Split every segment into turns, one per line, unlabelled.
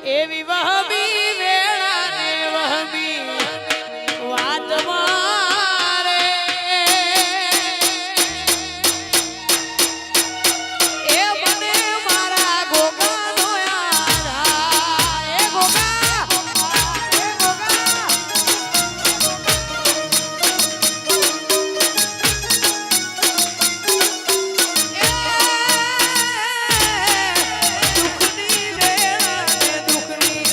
એવી વહમી વેળા ને વહમી વાત મારે એ મને મારા ગોગાનો યાદ આવે. એ ગોગા એ ગોગા દુખની વેળા ને દુખની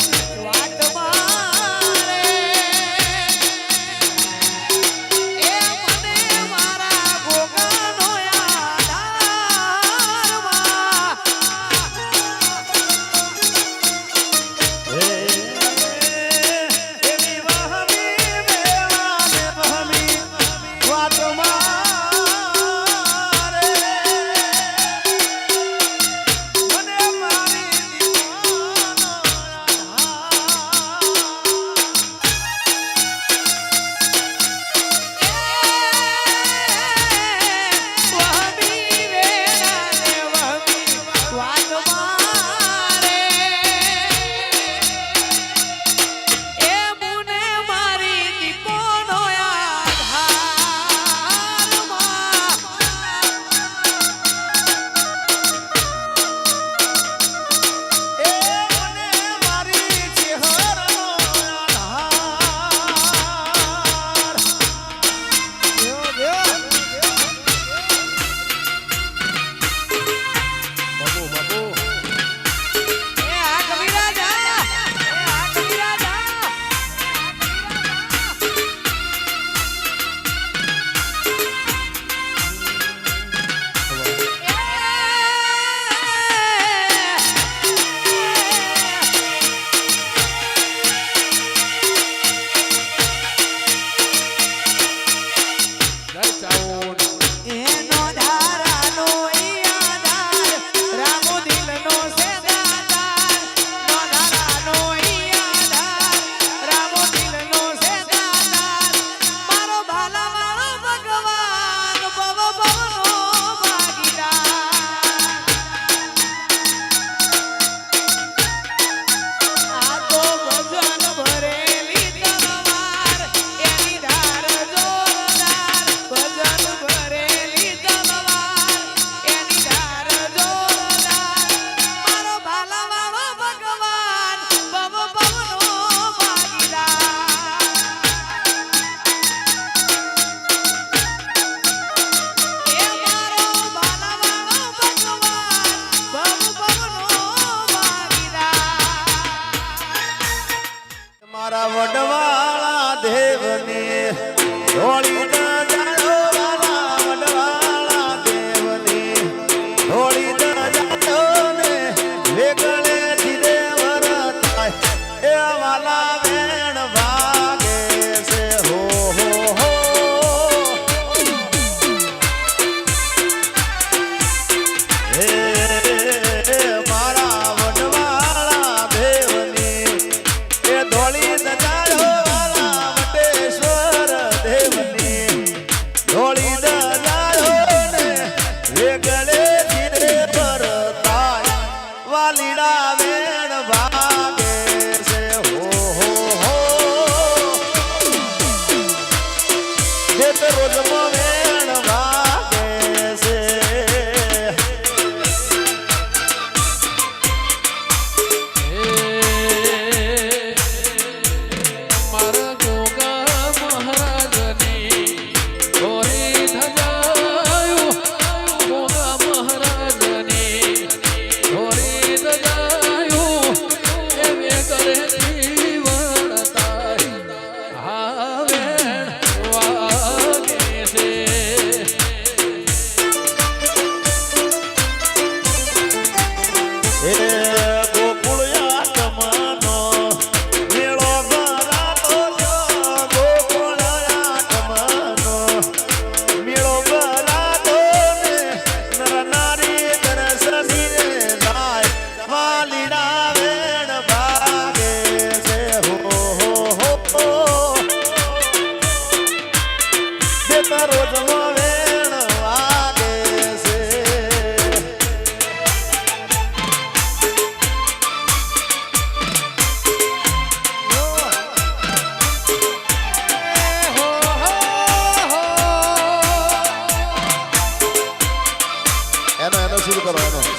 કરો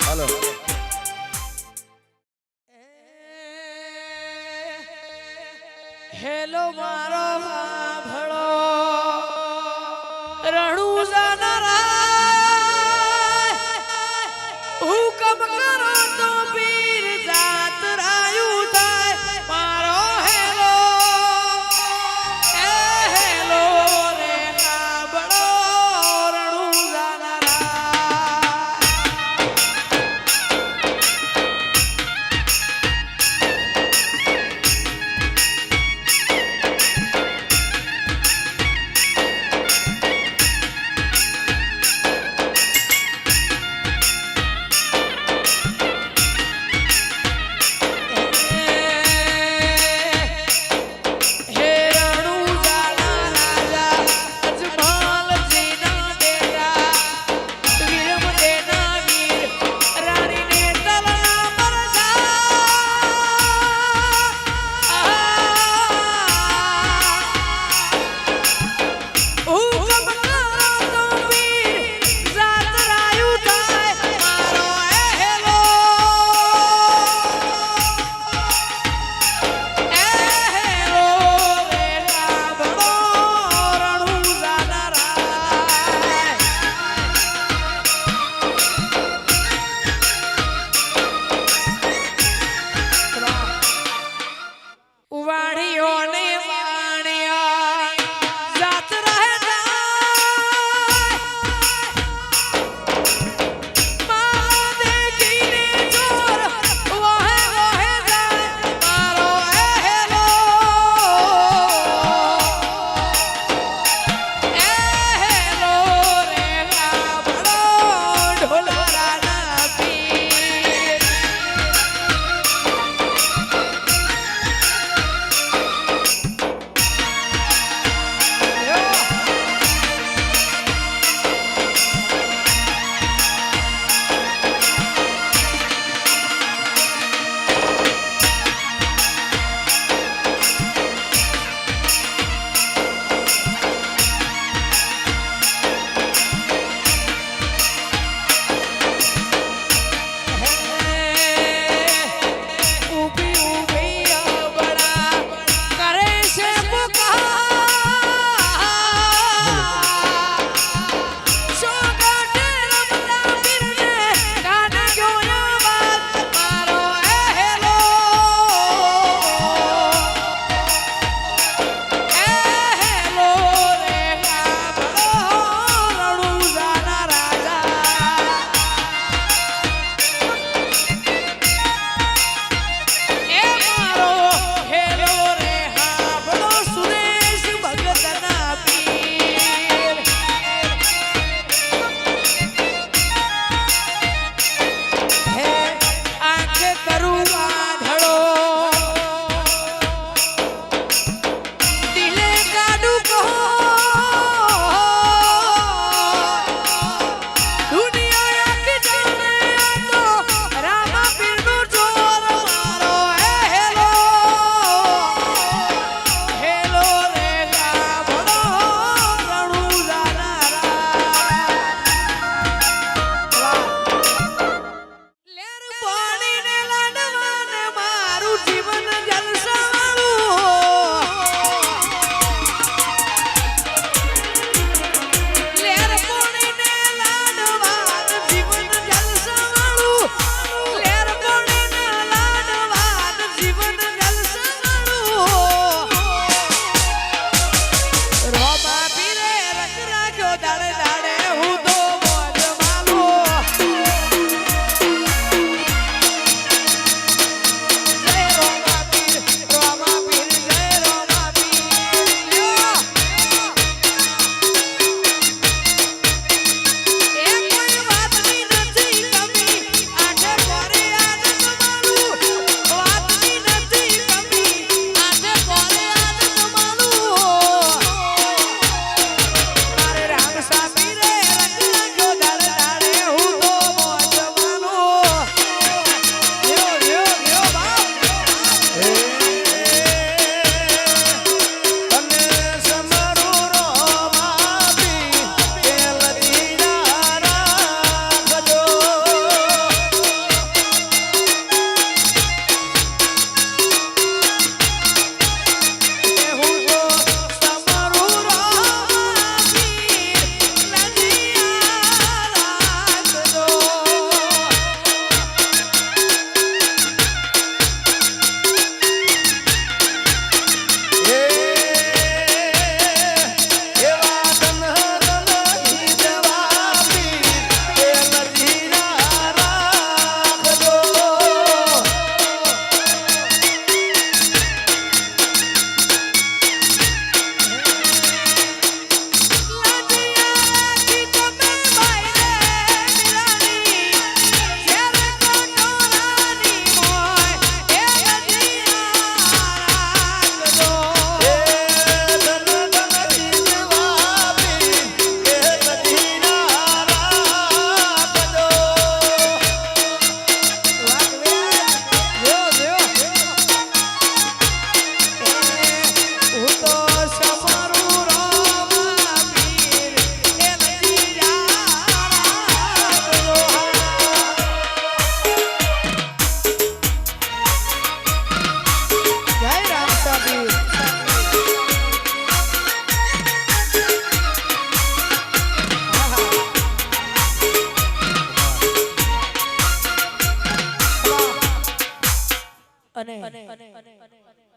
હાલો
હેલો મારો ભળો રણું જાનારા હુકમ કરો તો પીર જાત રાયું થાય મારો હેલો હેલો રે કાબળો રણું જાનારા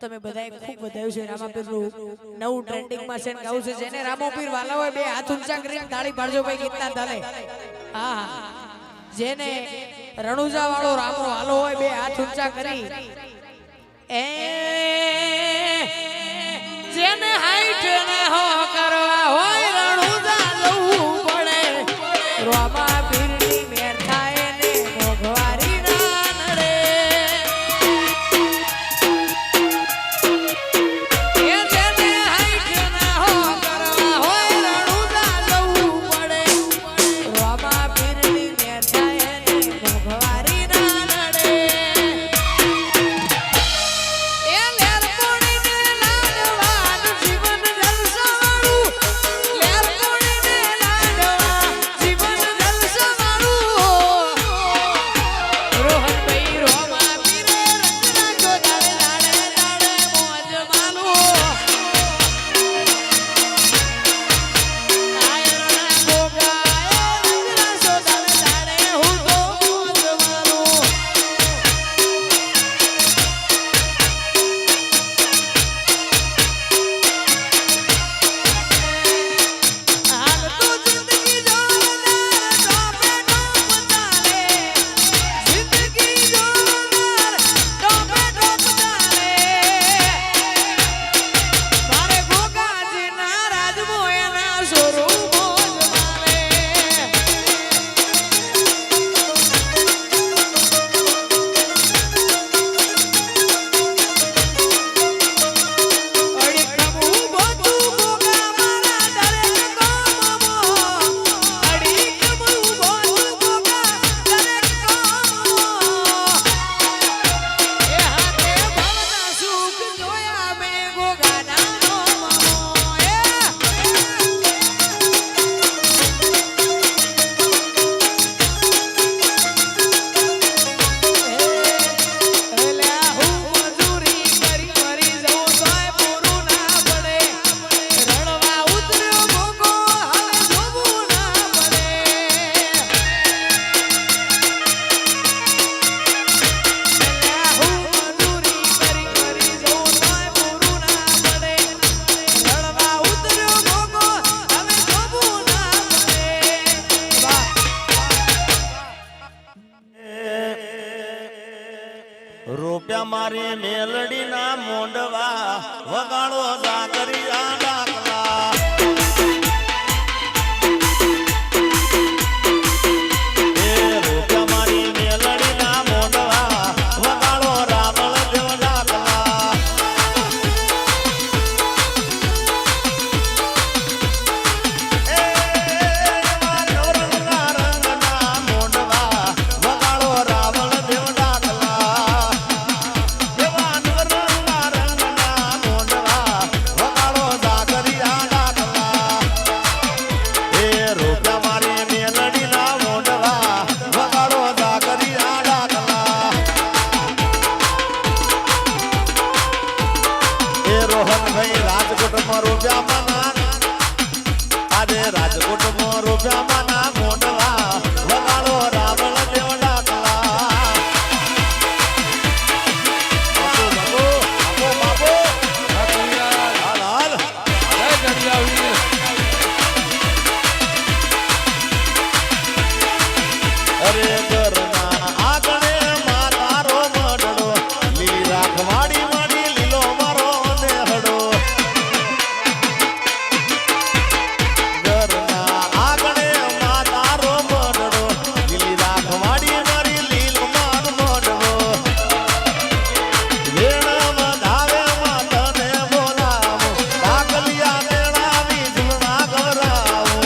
તમે બધાએ ખૂબ વધાવ્યું છે રામાપીરનું નવું ટ્રેન્ડિંગ માં છે ગાવું છે જેને રામાપીર વાલા હોય બે હાથ ઊંચા કરીને તાળી પાડજો ભાઈ ગીતના તાલે હા જેને રણુજા વાળો રામો વાલો હોય બે હાથ ઊંચા કરી એ જેને હાઈટ ને હો કરવા હોય રણુજા જવું પડે રામાપીરની મેર થાય ને મોઘવારી ના નડે એ જેને હાઈટ ને હો કરવા હોય રણુજા જવું પડે રામાપીરની મેર થાય ને મોઘવારી ના નડે એ લેર કોણીને લાડવાન જીવન જલસાવાળું લેર કોણીને લાડવા જીવન જલસાવાળું રોહનભાઈ રામાપીરે રચના જો દાડે દાડે દાડે મોજ માનું આયરના ગોગાએ રચના જો દાડે દાડે હું તો મોજ માનું હાલ તો જિંદગી જોરદાર ટોપે ટોપ ચાલે જિંદગી જોરદાર ટોપે ટોપ ચાલે મારે ગોગાજીના રાજમાં એના સોરું મોજ મારે અડીકમું બોતું ગોગા મારા દરેક ગામમાં અડીકમું બોતું ગોગા દરેક ગામમાં એ હાથે ભવના સુખ જોયા મેં ગોગાના નોમમાં એલા હું મજૂરી કરી કરી જઉં તોય પૂરું ના પડે રણવા ઉતર્યો ગોગો હવે જોવું ના પડે એલા હું મજૂરી કરી કરી જઉં તોય પૂરું ના પડે રણવા ઉતર્યો ગોગો હવે જોવું ના પડે વાહ
રૂપિયા મારી મેલડી ના મોંડવા વગાડો દાકરિયા ડાકલા એ રૂપિયા મારી મેલડી ના મોંડવા વગાડો રાવળ દેવ ડાકલા એ નવરંગના રંગના મોંડવા વગાડો રાવળ દેવ ડાકલા એવા નવરંગના રંગના મોંડવા વગાડો દાકરિયા ડાકલા એ રૂપિયા મારી મેલડીના મોંડવા વગાડો દાકરિયા ડાકલા એ રોહનભાઈ રાજકોટમાં રૂપિયા માના આજે રાજકોટમાં રૂપિયા માના મોંડવા વગાડો રાવળ દેવ ડાકલા બાપુ બાપુ બાપુ હાલ હાલ અરે ઘરના આંગણે મારો મડડો લીલી રાખવાડી માડી લીલો મારો નેહડો ઘરના આંગણે મારો મડડો લીલી રાખવાડી મારી લીલો માર મડડો વેણામાં ધાવે માતને બોલાવો ડાકલિયા વેણાવી ઝૂલણા ગવરાવો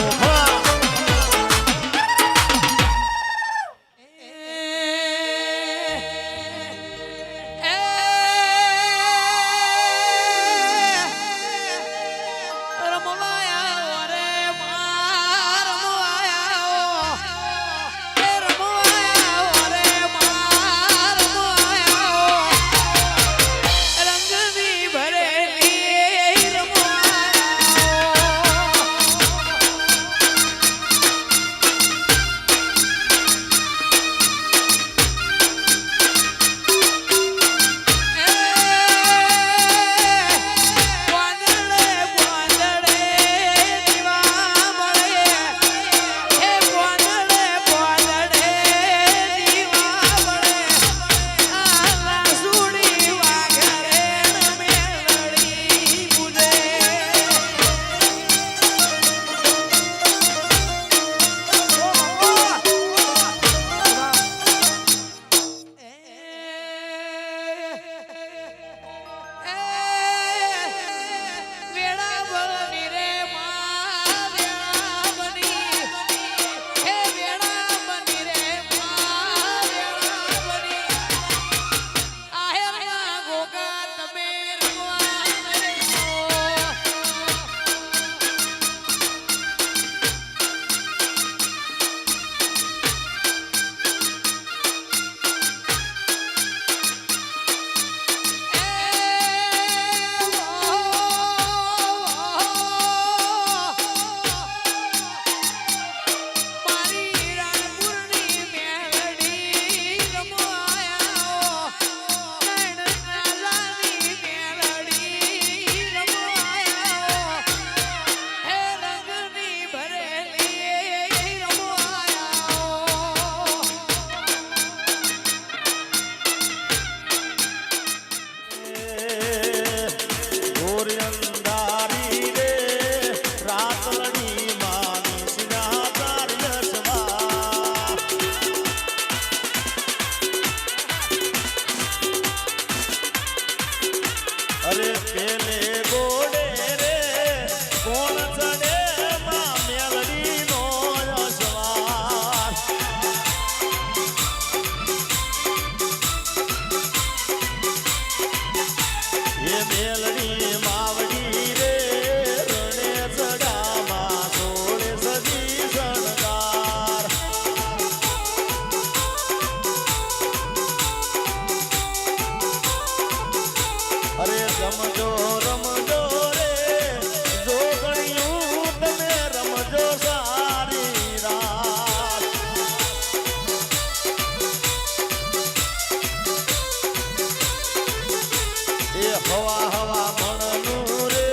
હવા હવા મણનું રે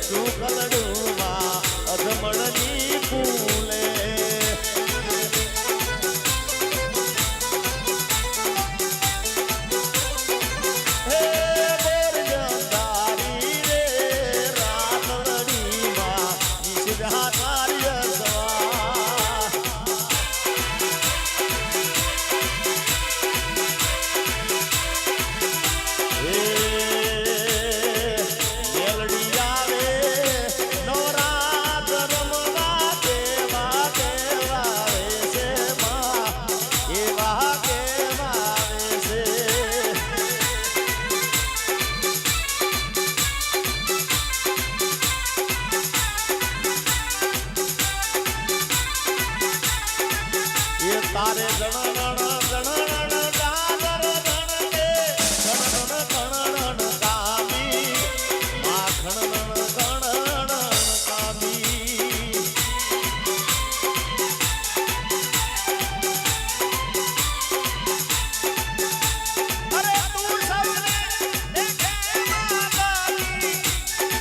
સુકલડુમાં અધમણની ફૂલે હે બોરજંદારી રે રાતળડીમાં નિશિરા કાર્ય સવા મેલડી આવે નવરાત રમવા કેવા કેવા વેશે માં કેવા કેવા વેશે એ તારે જણણ જણણ ગાદર જણને જણણ કણણ કામી માખણણ કણણ કામી અરે તું સૌને દેખે માતાજી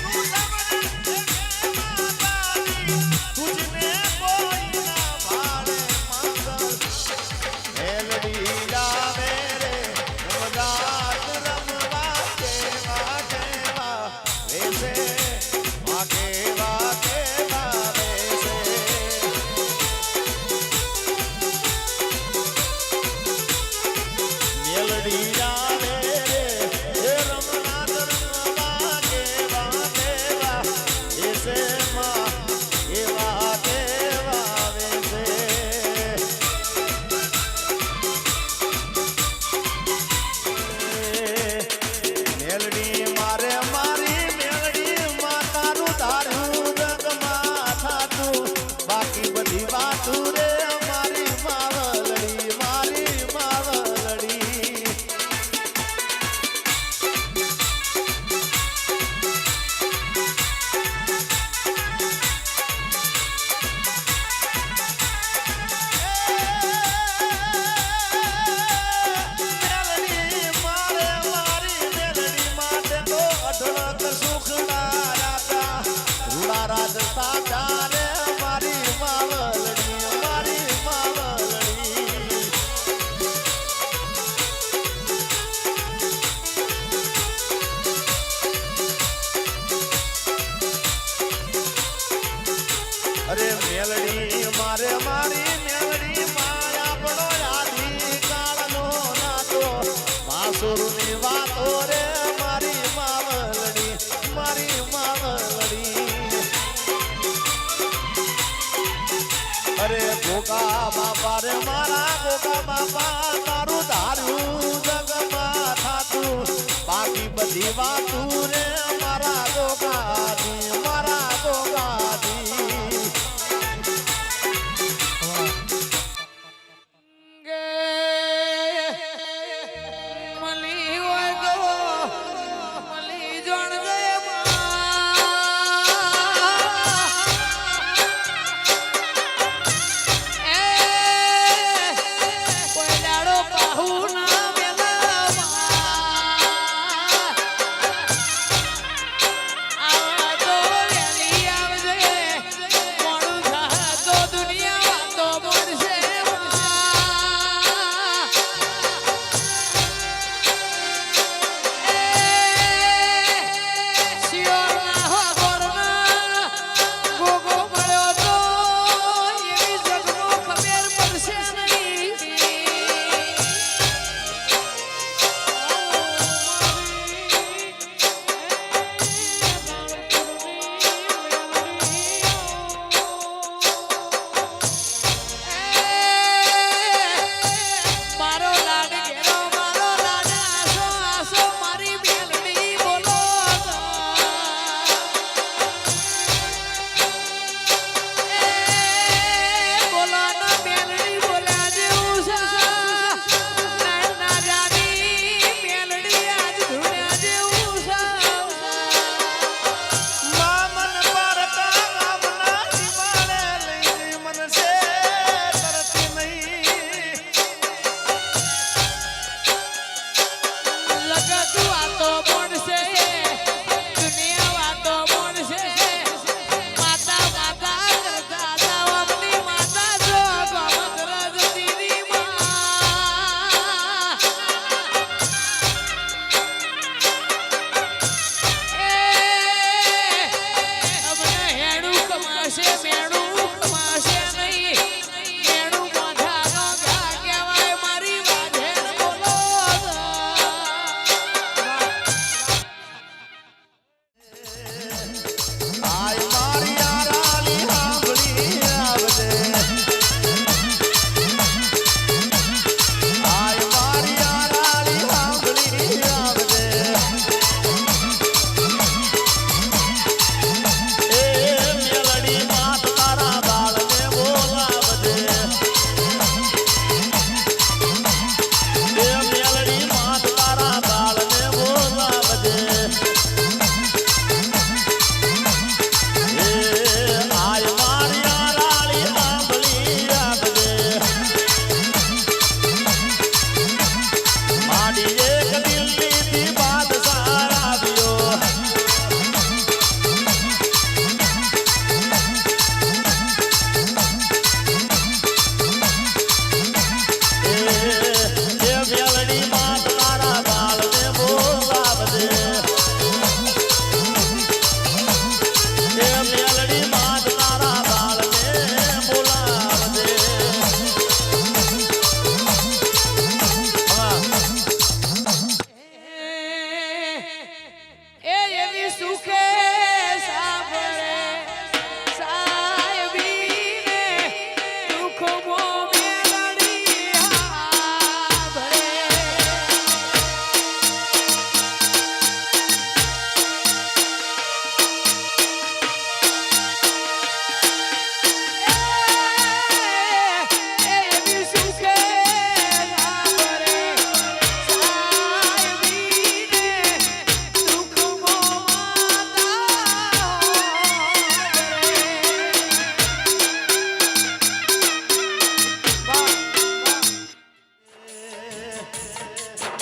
તું સૌને દેખે માતાજી તુજને કોઈ ના ભાડે મંગલ મેલડી લાવે રે નવરાત રમવા કેવા કેવા વેશે માં કેવા કેવા વેશે મેલડી લાવે રે એ રમનાથ રમવા કેવા કેવા વેશે માં કેવા કેવા વેશે મેલડી મારે મારી મેલડી માતાનું ધાર્યું જગમાં થાતું બાકી બધી વાતું રે મારી માવલડી મારી માવલડી મેલડી મારે મારી મેલડી માટે તો અઢળક સુખના રાતા રૂડા રાજતા ચારે મારી માવલડી મારી માવલડી અરે મેલડી મારે મારી મેલડી માં આપણો આધી કાળનો નાતો માસુરની વાતો રે મારી માવલડી મારી માવલડી અરે ગોગા બાપા રે મારા ગોગા બાપા તારું ધાર્યું જગમાં થાતું બાકી બધી વાતું રે મારા ગોગાજી મારા ગોગાજી
મલી હોય ગવો મલી જણ ગયે કોઈ દાડો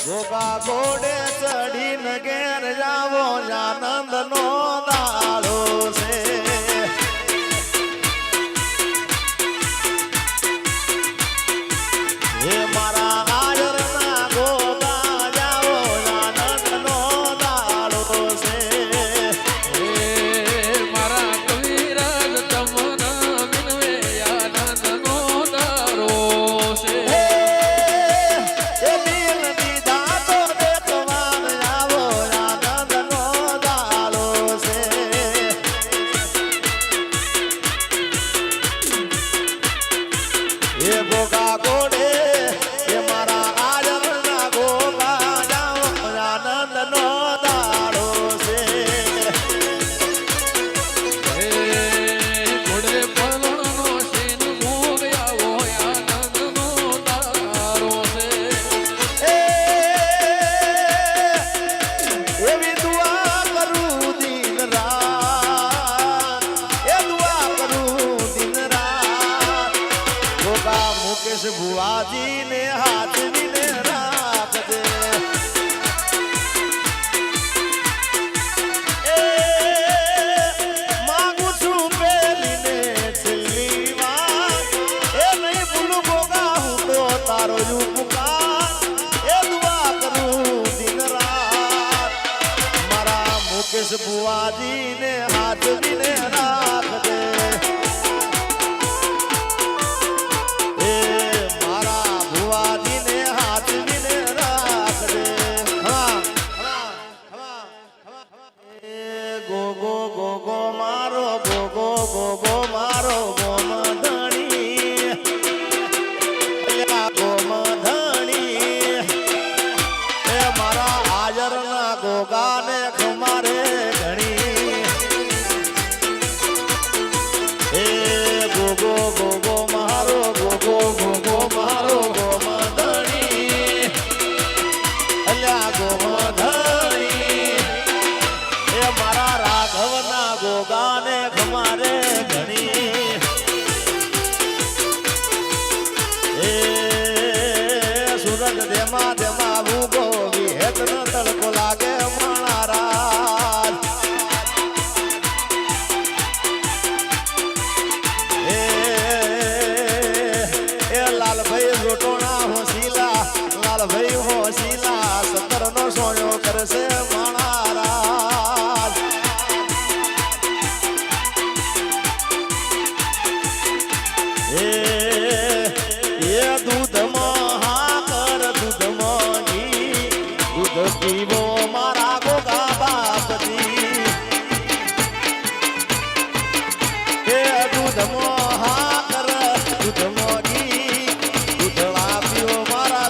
ગોગા ઘોડે ચડીને ઘેર જાવો આનંદ નો દાડો છે હે મારા આયરના ગોગા જાવો આનંદ નો દાડો છે
મારા કવિરાજ તમના વિનવે આનંદનો દારો છે
એ દિલ દીધા તો દેખવાન આવો આનંદ નો દાડો છે એ ગોગા ઘોડે એ મારા આયરના ગોગા જાવો આનંદ નો દાડો છે
ઘોડે પલણનો સીન મોગયાવો આનંદનો દારો છે
એવી દુઆ કરું દિન રાત એ દુઆ કરું દિન રાત ગોગા મુકેશ ભુવાજીને હાથવીને રાખજે એ માગું છું પેલીને છેલ્લી વાર એ નહીં ભૂલું ગોગા હું તો તારો જ ઉપકાર એ દુઆ કરું દિન રાત મારા મુકેશ ભુવાજીને હાથવીને રાખજે એ મારા ભુવાજીને હાથવીને રાખજે એ ગોગો ગોગો મારો ગોગો ગોગો મારો ગોમધણી અલ્યા ગોમધણી એ મારા હાજરના ગોગાને ખમારે ઘણી એ ગોગો ગોગો મારો ગોગો ગોગો મારો ગોમધણી અલ્યા ગોમધણી એ મારા રાઘવના ગોગાને ખમારે ઘણી એ સૂરજ દેમાં દેમાં ભૂગો વિહેતનો તડકો લાગે મારા એ લાલભાઈ લોટોણા હોશીલા લાલભાઈ હોશીલા 17 નો સોયો કરશે મારા એ દૂધમાં હાકર દૂધમાં ઘી દૂધ પીવો મારા ગોગા બાપજી એ દૂધમાં હાકર દૂધમાં ઘી દૂધળા પીવો મારા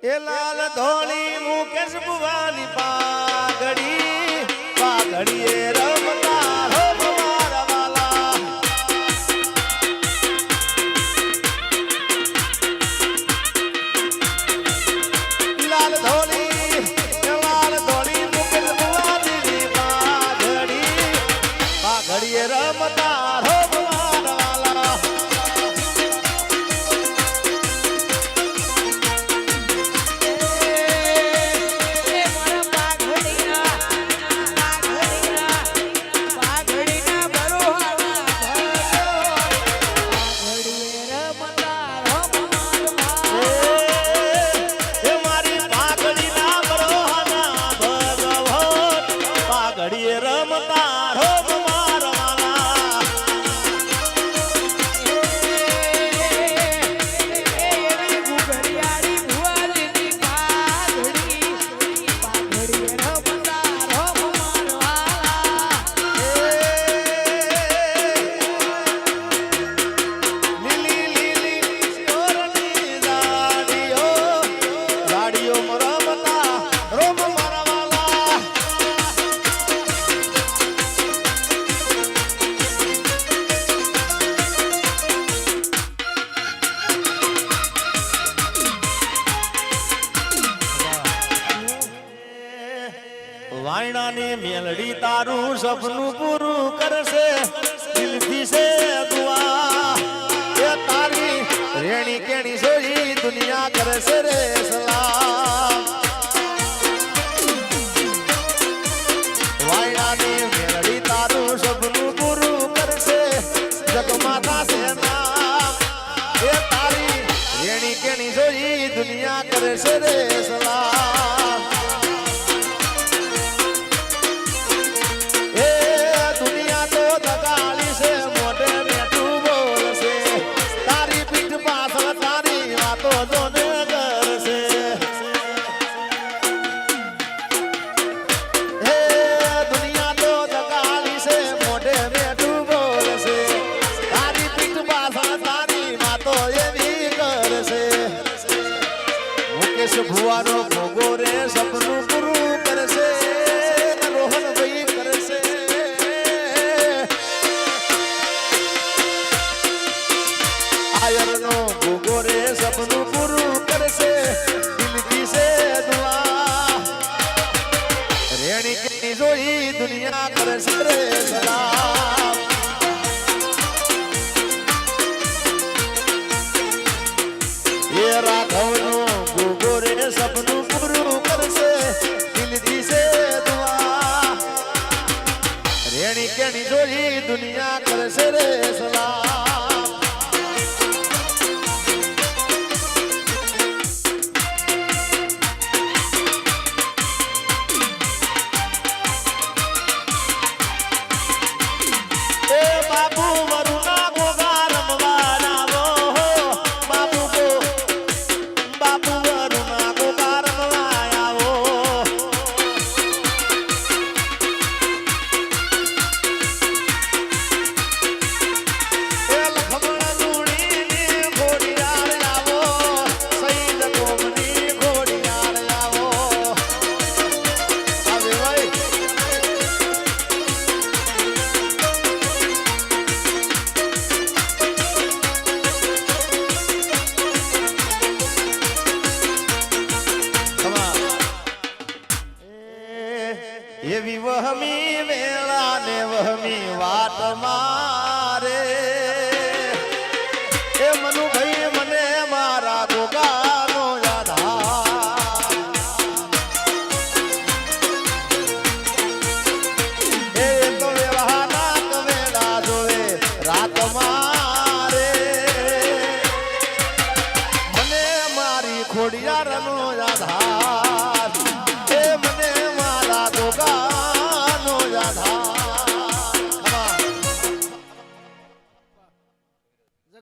એ લાલ ધોળી મુકેશ ભુવાની પાઘડી એ રમતા હો મારા વાલા લાલ ધોળી મુકેશ ભુવાની પાઘડી એ રમતા હો મારા વાલા ઘડીએ રમતા હો મારા વાલા લીલી લીલી ચોરની ગાડીઓ રમતા રોમ મારા વાલા વાયણાની મેલડી તારું સપનું પૂરું કરશે દિલથી છે દુઆ એ તારી રેણી કેણી જોઈ દુનિયા કરશે રે સલામ વાયણાની મેલડી તારું સપનું પૂરું કરશે જગમાતા છે નામ એ તારી રેણી કેણી જોઈ દુનિયા કરશે રે સલામ ભુવાનો ભોગો રે સપનું પૂરું કરશે રોહન ભાઈ કરશે આયરનો ભોગો રે સપનું પૂરું કરશે દિલથી છે દુઆ રેણી કેણી જોઈ દુનિયા કરશે રે સલામ એ રાઘવનો સપનું પૂરું કરશે દિલથી છે દુઆ રેણી કેણી જોઈ દુનિયા કરશે રે સલામ એ બાપુ વરુણા ગોગા રમવા નાવો બાપુ એવી વહમી વેળા ને વહમી વાટ મારે એ મનુ ભાઈ મને મારા ગોગાનો યાદ એ તો વેળા ના વેળા જોવે રાત માં